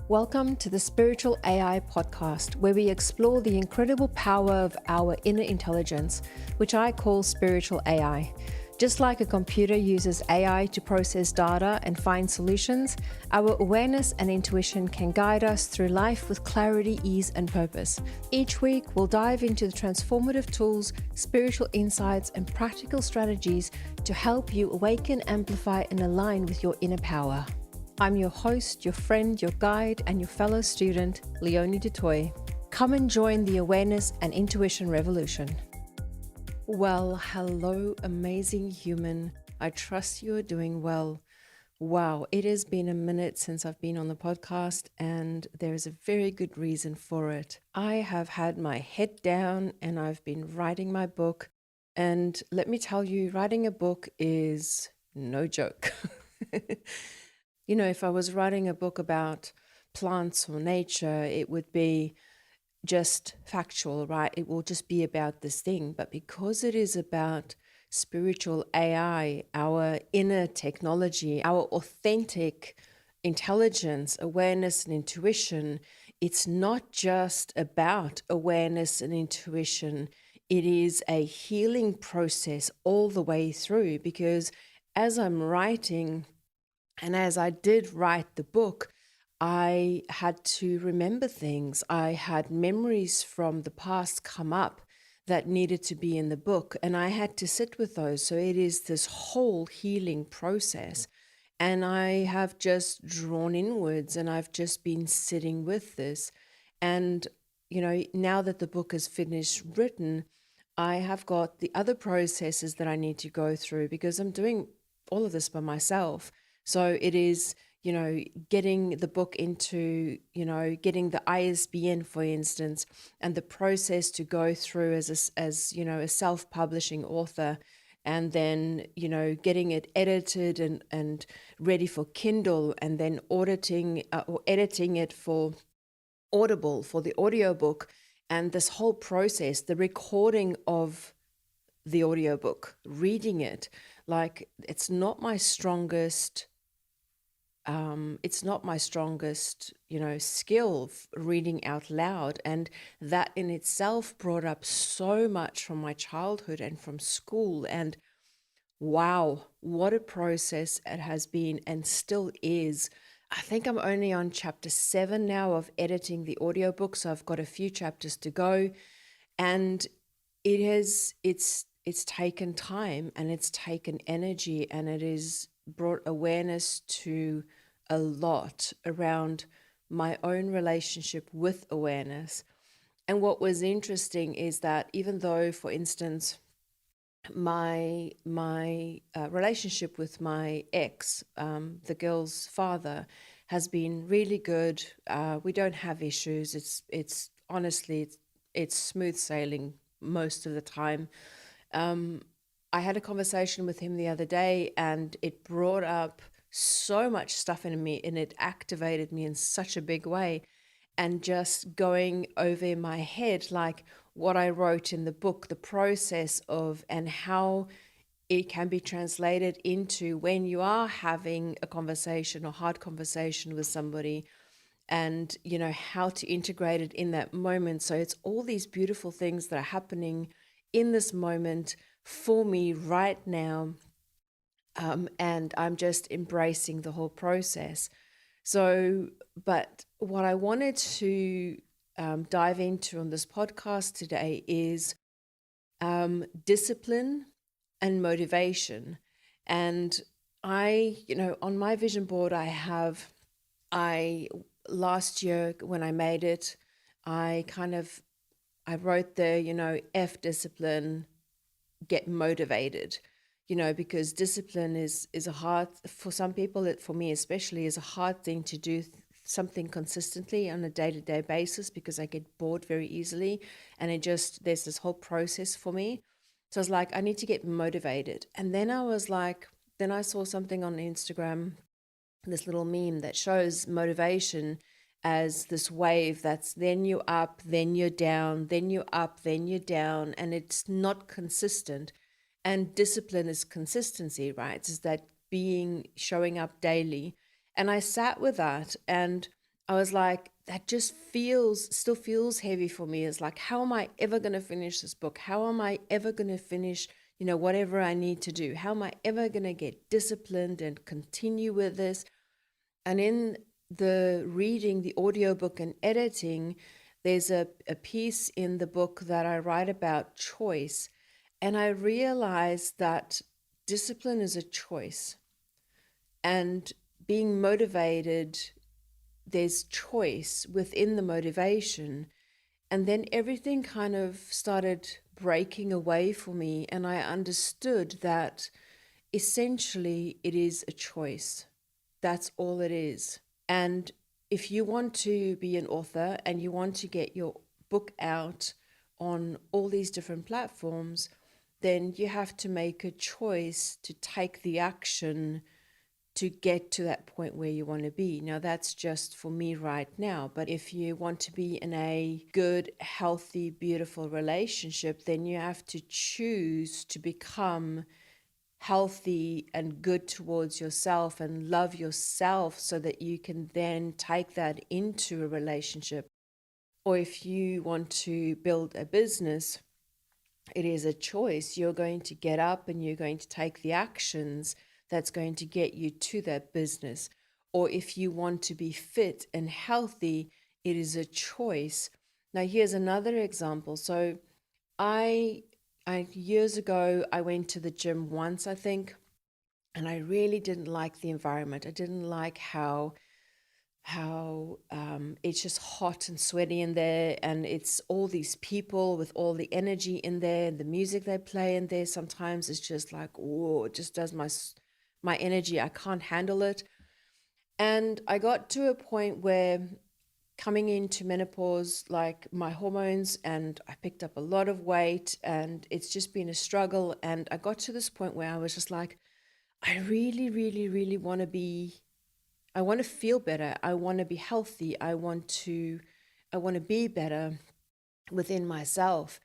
Welcome to the Spiritual AI podcast, where we explore the incredible power of our inner intelligence, which I call spiritual AI. Just like a computer uses AI to process data and find solutions, our awareness and intuition can guide us through life with clarity, ease, and purpose. Each week, we'll dive into the transformative tools, spiritual insights, and practical strategies to help you awaken, amplify, and align with your inner power. I'm your host, your friend, your guide, and your fellow student, Leonie. Come and join the awareness and intuition revolution. Well, hello, amazing human. I trust you are doing well. Wow, it has been a minute since I've been on the podcast, and there's a very good reason for it. I have had my head down and I've been writing my book. And let me tell you, writing a book is no joke. You know, if I was writing a book about plants or nature, it would be just factual, right? It will just be about this thing. But because it is about spiritual AI, our inner technology, our authentic intelligence, awareness, and intuition, it's not just about awareness and intuition. It is a healing process all the way through, because as I'm writing, and as I did write the book, I had to remember things. I had memories from the past come up that needed to be in the book, and I had to sit with those. So it is this whole healing process. And I have just drawn inwards and I've just been sitting with this. And, you know, now that the book is finished written, I have got the other processes that I need to go through because I'm doing all of this by myself. So it is, you know, getting the book into, you know, getting the ISBN, for instance, and the process to go through as you know, a self-publishing author, and then, you know, getting it edited and ready for Kindle, and then auditing or editing it for Audible, for the audiobook, and this whole process, the recording of the audiobook, reading it. Like, it's not my strongest you know, skill reading out loud. And that in itself brought up so much from my childhood and from school. And wow, what a process it has been and still is. I think I'm only on chapter 7 now of editing the audiobook. So I've got a few chapters to go. And it's taken time and it's taken energy, and it has brought awareness to a lot around my own relationship with awareness. And what was interesting is that even though, for instance, my relationship with my ex, the girl's father, has been really good. We don't have issues. It's honestly, it's smooth sailing most of the time. I had a conversation with him the other day, and it brought up so much stuff in me, and it activated me in such a big way. And just going over in my head, like what I wrote in the book, the process of, and how it can be translated into when you are having a conversation or hard conversation with somebody, and, you know, how to integrate it in that moment. So it's all these beautiful things that are happening in this moment for me right now. And I'm just embracing the whole process. So, but what I wanted to dive into on this podcast today is discipline and motivation. And you know, on my vision board, last year when I made it, I wrote there, you know, F discipline, get motivated, you know, because discipline is a hard, for some people, for me especially, is a hard thing to do something consistently on a day-to-day basis, because I get bored very easily, and there's this whole process for me. So I was like, I need to get motivated. And then I saw something on Instagram, this little meme that shows motivation as this wave that's then you're up, then you're down, then you're up, then you're down, and it's not consistent. And discipline is consistency, right? It's that showing up daily. And I sat with that, and I was like, that just still feels heavy for me. It's like, how am I ever going to finish this book? How am I ever going to finish, whatever I need to do? How am I ever going to get disciplined and continue with this? And in the reading, the audiobook and editing, there's a piece in the book that I write about choice. And I realized that discipline is a choice. And being motivated, there's choice within the motivation. And then everything kind of started breaking away for me. And I understood that essentially it is a choice. That's all it is. And if you want to be an author and you want to get your book out on all these different platforms, then you have to make a choice to take the action to get to that point where you want to be. Now, that's just for me right now. But if you want to be in a good, healthy, beautiful relationship, then you have to choose to become healthy and good towards yourself and love yourself so that you can then take that into a relationship. Or if you want to build a business, it is a choice. You're going to get up and you're going to take the actions that's going to get you to that business. Or if you want to be fit and healthy, it is a choice. Now, here's another example. So I years ago, I went to the gym once, I think, and I really didn't like the environment. I didn't like how it's just hot and sweaty in there, and it's all these people with all the energy in there, and the music they play in there sometimes is just like, oh, it just does my energy. I can't handle it. And I got to a point where, coming into menopause, like my hormones, and I picked up a lot of weight, and it's just been a struggle. And I got to this point where I was just like, I really, really, really I want to feel better. I want to be healthy. I want to be better within myself.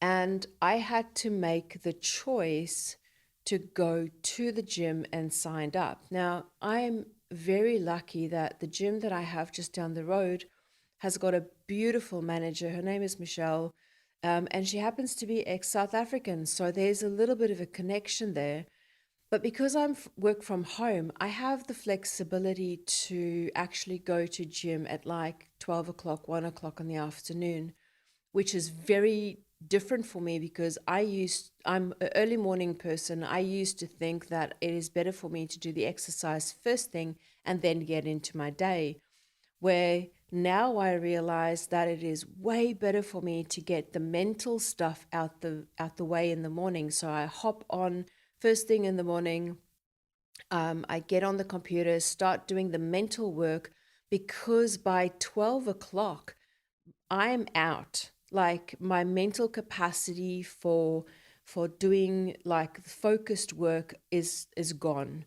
And I had to make the choice to go to the gym and signed up. Now, I'm very lucky that the gym that I have just down the road has got a beautiful manager. Her name is Michelle, and she happens to be ex-South African. So there's a little bit of a connection there. But because I'm work from home, I have the flexibility to actually go to gym at like 12 o'clock, 1 o'clock in the afternoon, which is very different for me because I'm an early morning person. I used to think that it is better for me to do the exercise first thing and then get into my day, where now I realize that it is way better for me to get the mental stuff out the way in the morning. So I hop on first thing in the morning. I get on the computer, start doing the mental work, because by 12 o'clock, I'm out. Like, my mental capacity for doing like focused work is gone.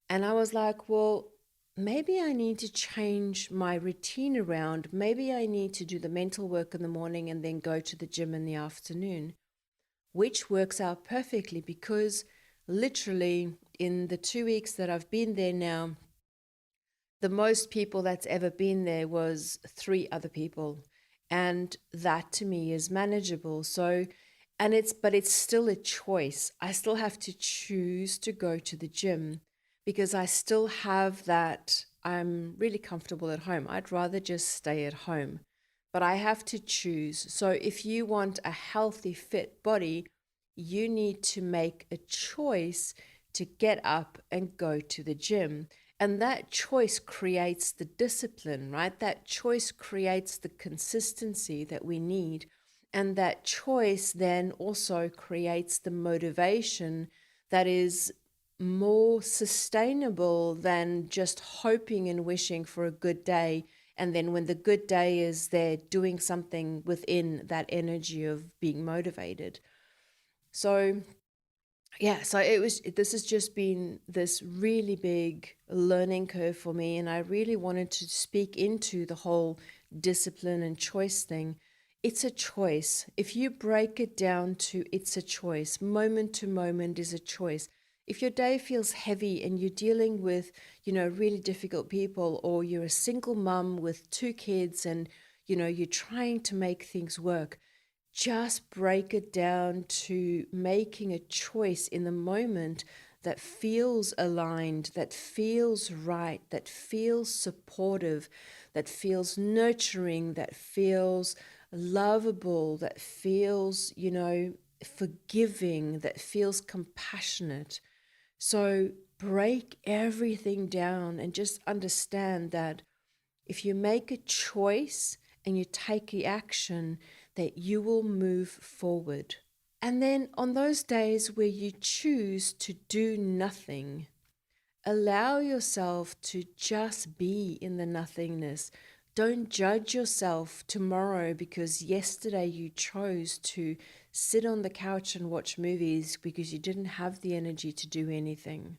And I was like, well, maybe I need to change my routine around. Maybe I need to do the mental work in the morning and then go to the gym in the afternoon, which works out perfectly because literally in the 2 weeks that I've been there now, the most people that's ever been there was 3 other people. And that to me is manageable. So, but it's still a choice. I still have to choose to go to the gym because I still have that. I'm really comfortable at home. I'd rather just stay at home, but I have to choose. So if you want a healthy, fit body, you need to make a choice to get up and go to the gym. And that choice creates the discipline, right? That choice creates the consistency that we need. And that choice then also creates the motivation that is more sustainable than just hoping and wishing for a good day. And then when the good day is there, doing something within that energy of being motivated. So yeah, so this has just been this really big learning curve for me. And I really wanted to speak into the whole discipline and choice thing. It's a choice. If you break it down to it's a choice, moment to moment is a choice. If your day feels heavy and you're dealing with, really difficult people, or you're a single mum with two kids and, you're trying to make things work, just break it down to making a choice in the moment that feels aligned, that feels right, that feels supportive, that feels nurturing, that feels lovable, that feels, forgiving, that feels compassionate. So break everything down and just understand that if you make a choice and you take the action, that you will move forward. And then on those days where you choose to do nothing, allow yourself to just be in the nothingness. Don't judge yourself tomorrow because yesterday you chose to sit on the couch and watch movies because you didn't have the energy to do anything.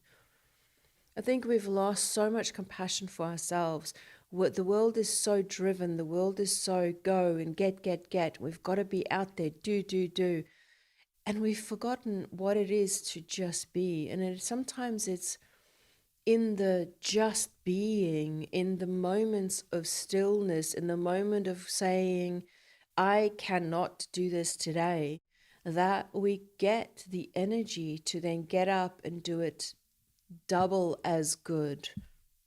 I think we've lost so much compassion for ourselves. The world is so driven, the world is so go and get. We've got to be out there, do. And we've forgotten what it is to just be. And sometimes it's in the just being, in the moments of stillness, in the moment of saying, I cannot do this today, that we get the energy to then get up and do it double as good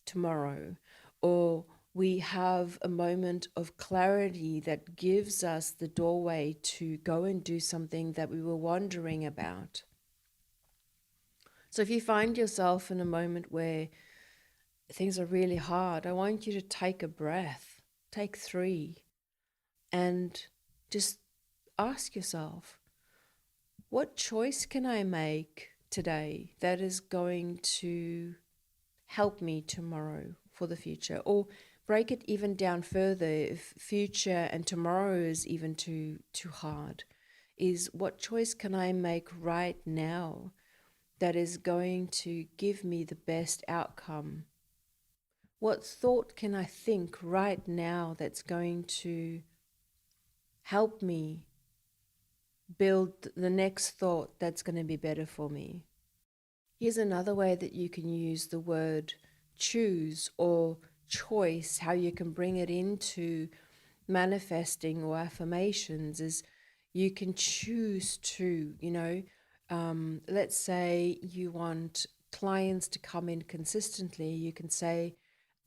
tomorrow. Or we have a moment of clarity that gives us the doorway to go and do something that we were wondering about. So if you find yourself in a moment where things are really hard, I want you to take a breath, take 3, and just ask yourself, what choice can I make today that is going to help me tomorrow for the future? Or break it even down further, if future and tomorrow is even too hard, is what choice can I make right now that is going to give me the best outcome? What thought can I think right now that's going to help me build the next thought that's going to be better for me? Here's another way that you can use the word choose or choice, how you can bring it into manifesting or affirmations, is you can choose to, let's say you want clients to come in consistently. You can say,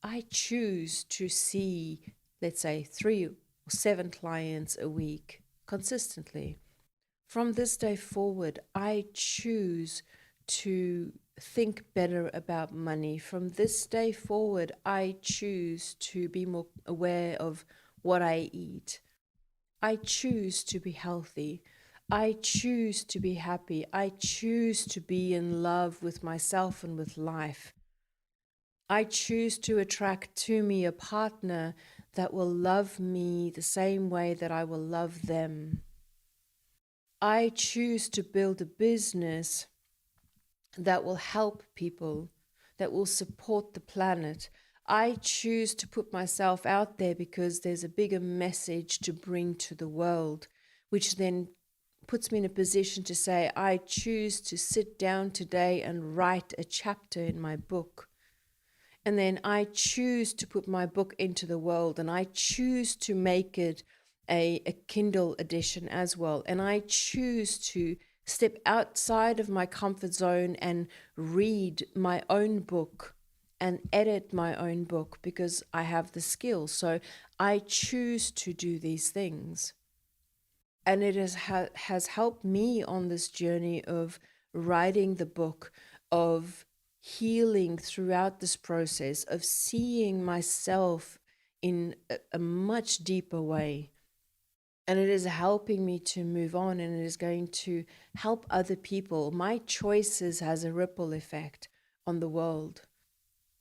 I choose to see, let's say, 3 or 7 clients a week consistently. From this day forward, I choose to think better about money. From this day forward, I choose to be more aware of what I eat. I choose to be healthy. I choose to be happy. I choose to be in love with myself and with life. I choose to attract to me a partner that will love me the same way that I will love them. I choose to build a business that will help people, that will support the planet. I choose to put myself out there because there's a bigger message to bring to the world, which then puts me in a position to say, I choose to sit down today and write a chapter in my book. And then I choose to put my book into the world, and I choose to make it a Kindle edition as well. And I choose to step outside of my comfort zone and read my own book and edit my own book because I have the skills. So I choose to do these things. And it has helped me on this journey of writing the book, of healing throughout this process, of seeing myself in a much deeper way. And it is helping me to move on, and it is going to help other people. My choices has a ripple effect on the world.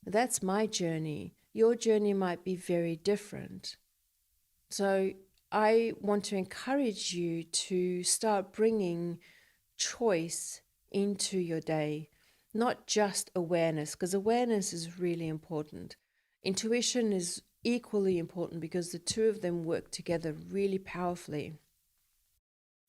That's my journey. Your journey might be very different. So I want to encourage you to start bringing choice into your day, not just awareness, because awareness is really important. Intuition is equally important because the two of them work together really powerfully.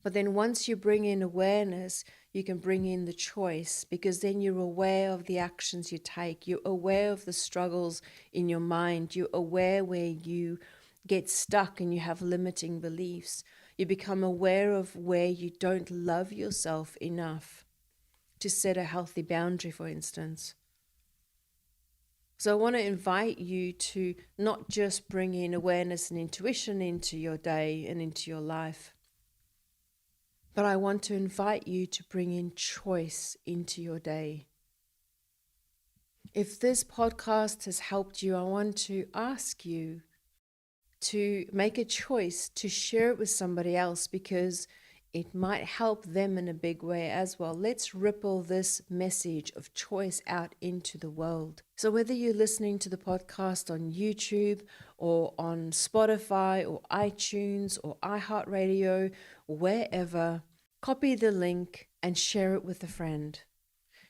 But then once you bring in awareness, you can bring in the choice, because then you're aware of the actions you take. You're aware of the struggles in your mind. You're aware where you get stuck and you have limiting beliefs. You become aware of where you don't love yourself enough to set a healthy boundary, for instance. So I want to invite you to not just bring in awareness and intuition into your day and into your life, but I want to invite you to bring in choice into your day. If this podcast has helped you, I want to ask you to make a choice to share it with somebody else, because it might help them in a big way as well. Let's ripple this message of choice out into the world. So whether you're listening to the podcast on YouTube or on Spotify or iTunes or iHeartRadio, wherever, copy the link and share it with a friend.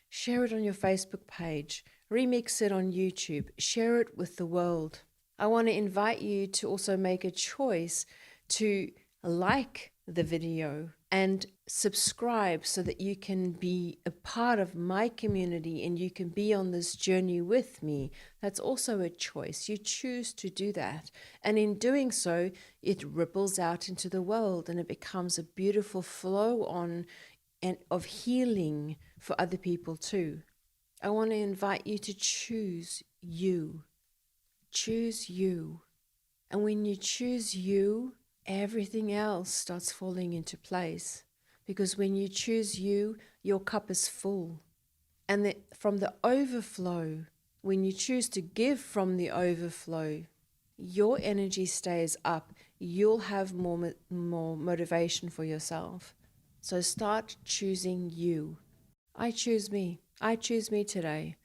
Share it on your Facebook page. Remix it on YouTube. Share it with the world. I want to invite you to also make a choice to like the video and subscribe so that you can be a part of my community and you can be on this journey with me. That's also a choice. You choose to do that. And in doing so, it ripples out into the world and it becomes a beautiful flow on and of healing for other people too. I want to invite you to choose you. Choose you. And when you choose you, everything else starts falling into place. Because when you choose you, your cup is full. And from the overflow, when you choose to give from the overflow, your energy stays up. You'll have more motivation for yourself. So start choosing you. I choose me. I choose me today.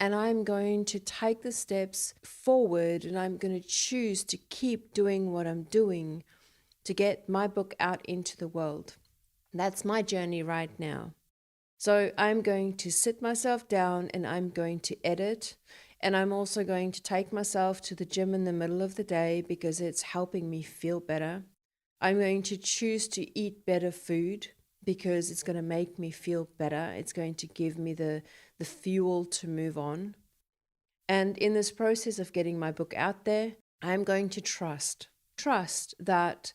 And I'm going to take the steps forward, and I'm going to choose to keep doing what I'm doing to get my book out into the world. That's my journey right now. So I'm going to sit myself down and I'm going to edit. And I'm also going to take myself to the gym in the middle of the day because it's helping me feel better. I'm going to choose to eat better food because it's going to make me feel better. It's going to give me the fuel to move on. And in this process of getting my book out there, I'm going to trust that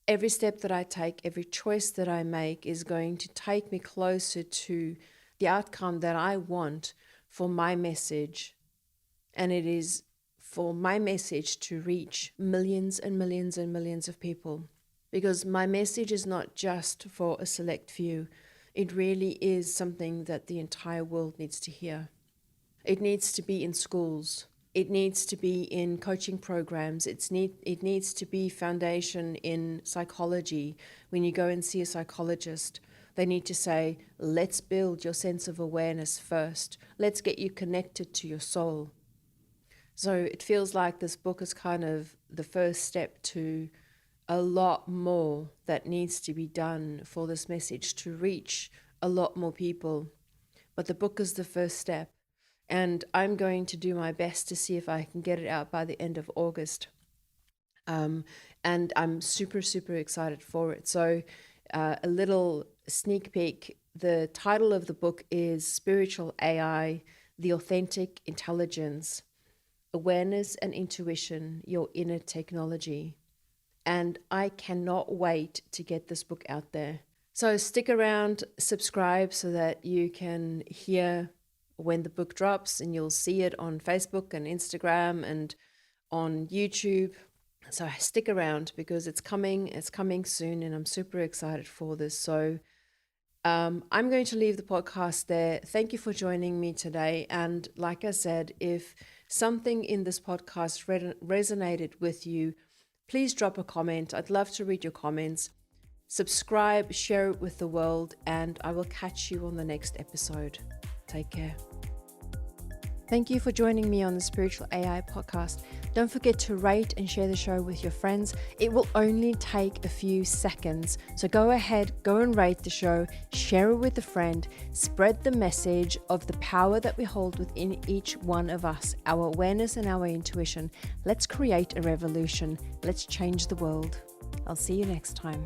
every step that I take, every choice that I make is going to take me closer to the outcome that I want for my message. And it is for my message to reach millions and millions and millions of people. Because my message is not just for a select few. It really is something that the entire world needs to hear. It needs to be in schools. It needs to be in coaching programs. It needs to be foundation in psychology. When you go and see a psychologist, they need to say, let's build your sense of awareness first. Let's get you connected to your soul. So it feels like this book is kind of the first step to a lot more that needs to be done for this message to reach a lot more people. But the book is the first step. And I'm going to do my best to see if I can get it out by the end of August. And I'm super, super excited for it. So a little sneak peek. The title of the book is Spiritual AI, The Authentic Intelligence, Awareness and Intuition, Your Inner Technology. And I cannot wait to get this book out there. So stick around, subscribe so that you can hear when the book drops, and you'll see it on Facebook and Instagram and on YouTube. So stick around because it's coming soon, and I'm super excited for this. So I'm going to leave the podcast there. Thank you for joining me today. And like I said, if something in this podcast resonated with you, please drop a comment. I'd love to read your comments. Subscribe, share it with the world, and I will catch you on the next episode. Take care. Thank you for joining me on the Spiritual AI podcast. Don't forget to rate and share the show with your friends. It will only take a few seconds. So go ahead, go and rate the show, share it with a friend, spread the message of the power that we hold within each one of us, our awareness and our intuition. Let's create a revolution. Let's change the world. I'll see you next time.